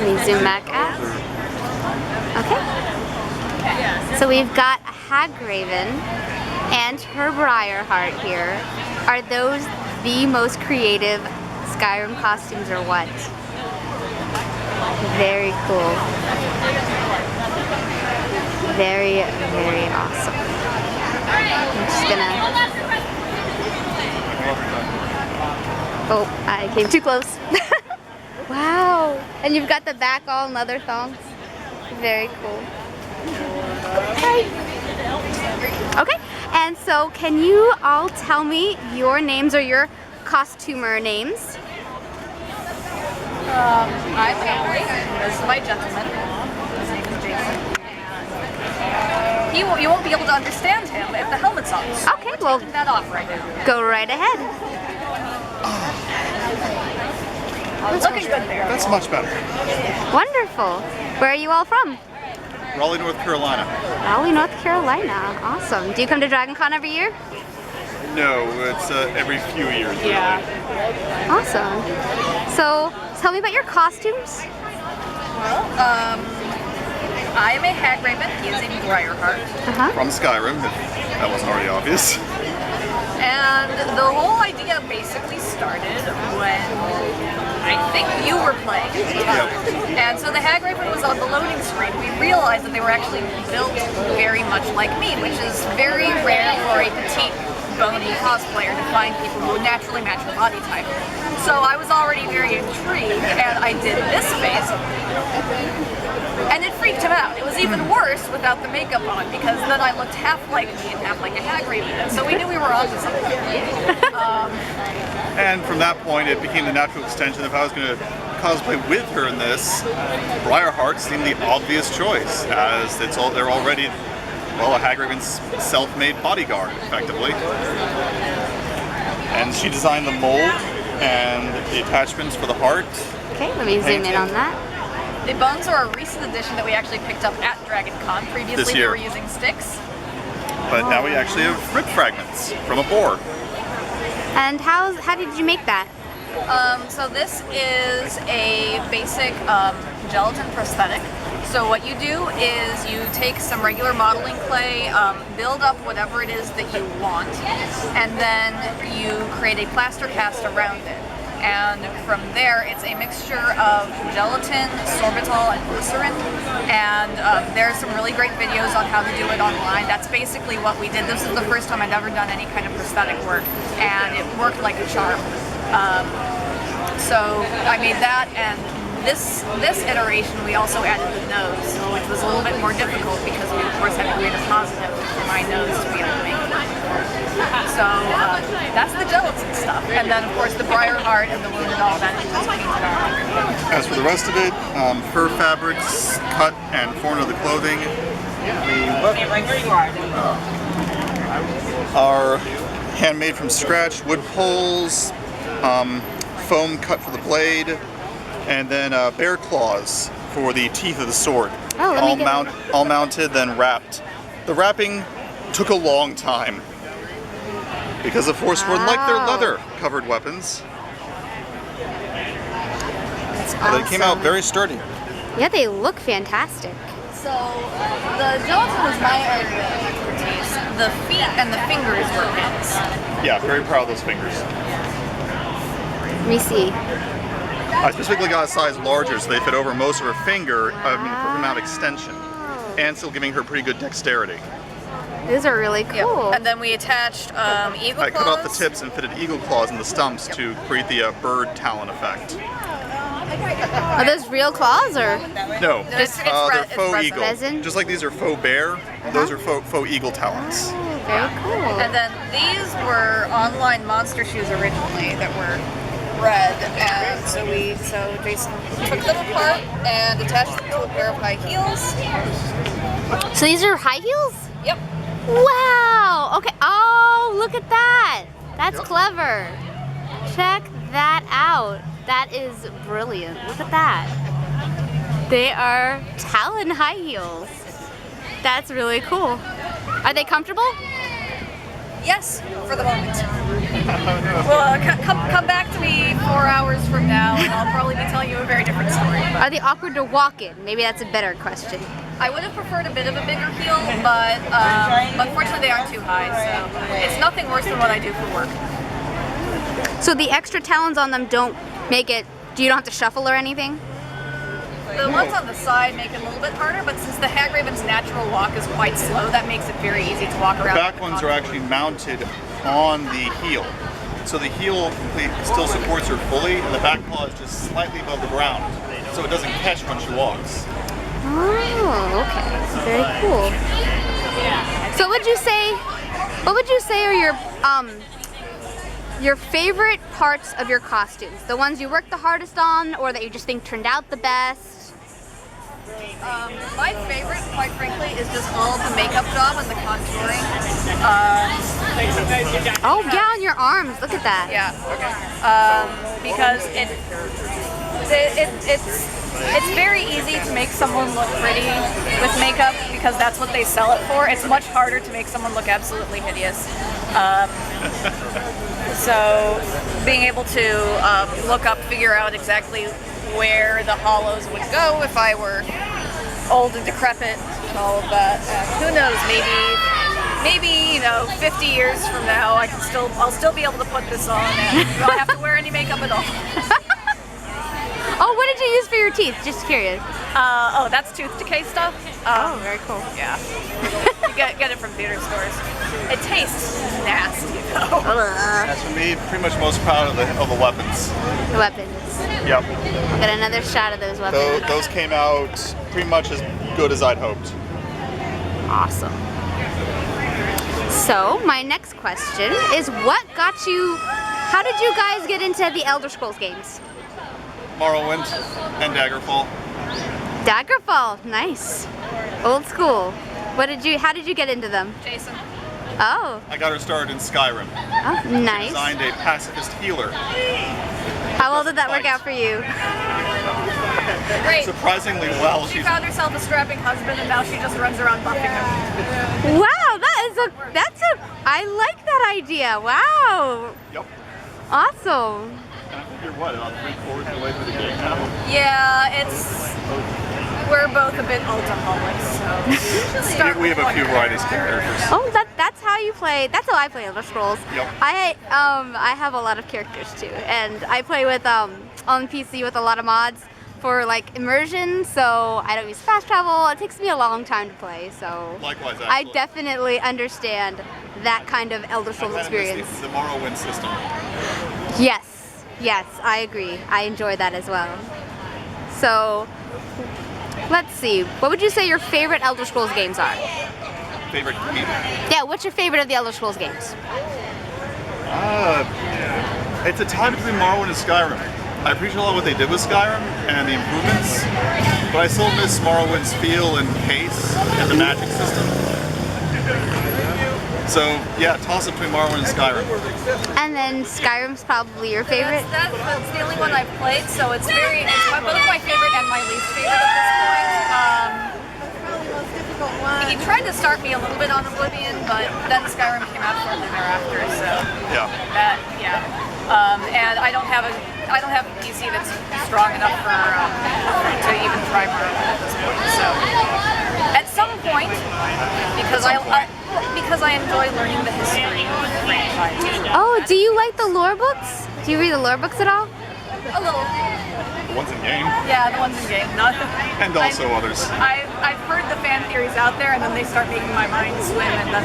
Let me zoom back out. Okay. So we've got a Hagraven and her Briarheart here. Are those the most creative Skyrim costumes or what? Very cool. Very, very awesome. I'm just gonna... Oh, I came too close. Wow. And you've got the back all leather thongs. Very cool. Okay, and so can you all tell me your names or your costumer names? I'm Emily. This is my gentleman. His name is Jason. You won't be able to understand him if the helmet's on. So Okay, well, taking that off right now. go right ahead. Looking good there. That's much better. Wonderful. Where are you all from? Raleigh, North Carolina. Raleigh, North Carolina. Awesome. Do you come to DragonCon every year? No, it's every few years. Yeah. Really. Awesome. So, tell me about your costumes. Well, I am a Hagraven. He is a Briarheart. From Skyrim, if that wasn't already obvious. And the whole idea basically started when I think you were playing. Yep. And so the Hagraven was on the loading screen. We realized that they were actually built very much like me, which is very rare for a petite, bony cosplayer to find people who would naturally match the body type. So I was already very intrigued, and I did this face. And it freaked him out. It was even worse without the makeup on, because then I looked half like me and half like a Hagraven. And so we knew we were onto something. And from that point, it became the natural extension. If I was going to cosplay with her in this, Briarheart seemed the obvious choice, as they're already, well, a Hagraven's self-made bodyguard, effectively. And she designed the mold and the attachments for the heart. Okay, let me zoom in on that. The bones are a recent addition that we actually picked up at DragonCon. Previously This year. we were using sticks. But now we actually have rib fragments from a boar. And how did you make that? So this is a basic gelatin prosthetic. So what you do is you take some regular modeling clay, build up whatever it is that you want, and then you create a plaster cast around it. And from there, it's a mixture of gelatin, sorbitol, and glycerin. And there's some really great videos on how to do it online. That's basically what we did. This is the first time I'd ever done any kind of prosthetic work, and it worked like a charm. So I made that, and this iteration we also added the nose, which was a little bit more difficult because we of course had to create a positive for my nose to be able to make it. So that's the gelatin stuff, and then of course the Briarheart and the wound and all that is painted on. As for the rest of it, fur fabrics, cut and formed of the clothing, are handmade from scratch, wood poles, foam cut for the blade, and then bear claws for the teeth of the sword. Oh, all mounted, then wrapped. The wrapping took a long time because the Forsworn like their leather-covered weapons. That's But they came out awesome. very sturdy. Yeah, they look fantastic. So the gelatin was my area of expertise. The feet and the fingers were his. Yeah, very proud of those fingers. Let me see. I specifically got a size larger so they fit over most of her finger, perfect amount of extension, and still giving her pretty good dexterity. These are really cool. And then we attached eagle I claws. cut off the tips and fitted eagle claws in the stumps to create the bird talon effect. Are those real claws or? No, It's they're faux resin. eagle. Resin? Just like these are faux bear, those are faux eagle talons. Very cool. And then these were online monster shoes originally that were red, and so Jason took them apart and attached them to a pair of high heels. So these are high heels? Yep. Wow. Okay. Oh, look at that. That's clever. Check that out. That is brilliant. Look at that. They are Talon high heels. That's really cool. Are they comfortable? Yes, for the moment. Well, come back to me 4 hours from now, and I'll probably be telling you a very different story. Are they awkward to walk in? Maybe that's a better question. I would have preferred a bit of a bigger heel, but unfortunately they aren't too high, so it's nothing worse than what I do for work. So the extra talons on them don't make it, you don't have to shuffle or anything? The ones on the side make it a little bit harder, but since the Hagraven's natural walk is quite slow, that makes it very easy to walk around. The back ones are actually mounted on the heel. So the heel still supports her fully, and the back paw is just slightly above the ground. So it doesn't catch when she walks. Oh, okay. Very cool. So what would you say are your favorite parts of your costumes? The ones you worked the hardest on, or that you just think turned out the best? My favorite, quite frankly, is just all of the makeup job and the contouring. Oh yeah, on your arms. Look at that. Yeah. Because it's very easy to make someone look pretty with makeup because that's what they sell it for. It's much harder to make someone look absolutely hideous. So being able to look up, figure out exactly where the hollows would go if I were old and decrepit and all of that. Who knows, maybe 50 years from now I'll still be able to put this on and not have to wear any makeup at all. Oh, what did you use for your teeth? Just curious. Oh, that's tooth decay stuff. Oh, very cool. Yeah. You get it from theater stores. It tastes nasty though. As for me, pretty much most proud of the weapons. The weapons. Yep. Got another shot of those weapons. Those came out pretty much as good as I'd hoped. Awesome. So, my next question is how did you guys get into the Elder Scrolls games? Morrowind and Daggerfall. Daggerfall, nice. Old school. How did you get into them? Jason. Oh. I got her started in Skyrim. Oh, nice. Designed a pacifist healer. How well did that work out for you? Great. Surprisingly well. She found herself a strapping husband and now she just runs around buffing him. Wow, I like that idea. Wow. Yep. Awesome. And I think you're about 3/4 of the way through the game now? Yeah, we're both a bit ultimaholics, so we have a few varieties characters. Oh, that's how you play. That's how I play Elder Scrolls. Yep. I have a lot of characters too, and I play with on PC with a lot of mods for like immersion. So I don't use fast travel. It takes me a long time to play. So Likewise, actually. I definitely understand that kind of Elder Scrolls experience. The Morrowind system. Yes, I agree. I enjoy that as well. So, let's see. What would you say your favorite Elder Scrolls games are? Favorite game? Yeah, what's your favorite of the Elder Scrolls games? It's a tie between Morrowind and Skyrim. I appreciate a lot of what they did with Skyrim and the improvements, but I still miss Morrowind's feel and pace and the magic system. So yeah, toss it between Morrowind and Skyrim. And then Skyrim's probably your favorite? That's the only one I've played, so it's both my favorite and my least favorite at this point. He tried to start me a little bit on Oblivion, but then Skyrim came out shortly thereafter, so and I don't have a PC that's strong enough to even try Morrowind at this point. So at some point, because I enjoy learning the history of the franchise. Oh, do you like the lore books? Do you read the lore books at all? A little. The ones in game. Yeah, the ones in game. Not and also others. I've heard the fan theories out there, and then they start making my mind swim, and then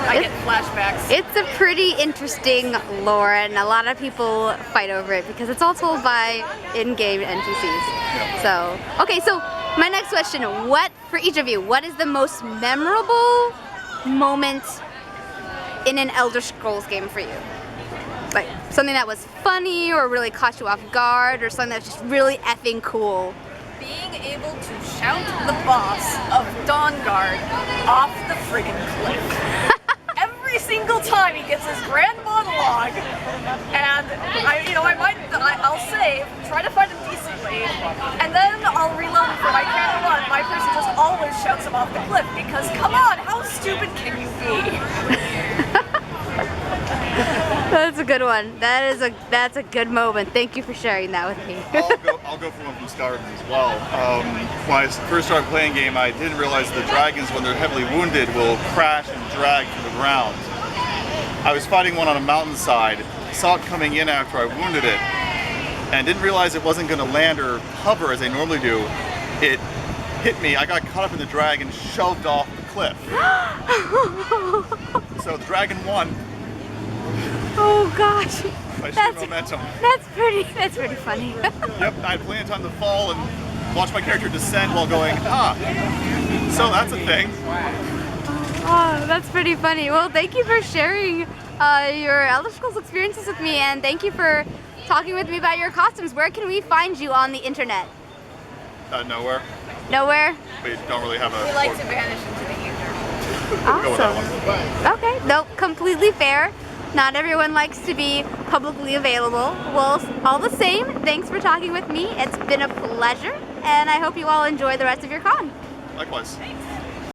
I get flashbacks. It's a pretty interesting lore, and a lot of people fight over it because it's all told by in-game NPCs. Yeah. So, okay, so my next question, for each of you, what is the most memorable moment in an Elder Scrolls game for you? Like something that was funny or really caught you off guard or something that's just really effing cool. Being able to shout the boss of Dawnguard off the friggin' cliff. Every single time he gets his grand monologue, and I'll save, try to find him decently, and then I'll reload for my grand one. My person just always shouts him off the cliff because, come on, how stupid can you be? That's a good one. That's a good moment. Thank you for sharing that with me. I'll go for one from Skyrim as well. When I first started playing the game, I didn't realize the dragons, when they're heavily wounded, will crash and drag to the ground. I was fighting one on a mountainside, saw it coming in after I wounded it, and didn't realize it wasn't going to land or hover as they normally do. It hit me, I got caught up in the drag and shoved off the cliff. So the dragon won. Oh gosh. By sheer momentum. That's pretty funny. Yep, I had plenty of time to fall and watch my character descend while going, so that's a thing. Oh, that's pretty funny. Well, thank you for sharing your Elder Scrolls experiences with me, and thank you for talking with me about your costumes. Where can we find you on the internet? Nowhere. Nowhere? We don't really have a... We like to vanish into the ether. Go with that one. Okay, nope, completely fair. Not everyone likes to be publicly available. Well, all the same, thanks for talking with me. It's been a pleasure, and I hope you all enjoy the rest of your con. Likewise. Thanks.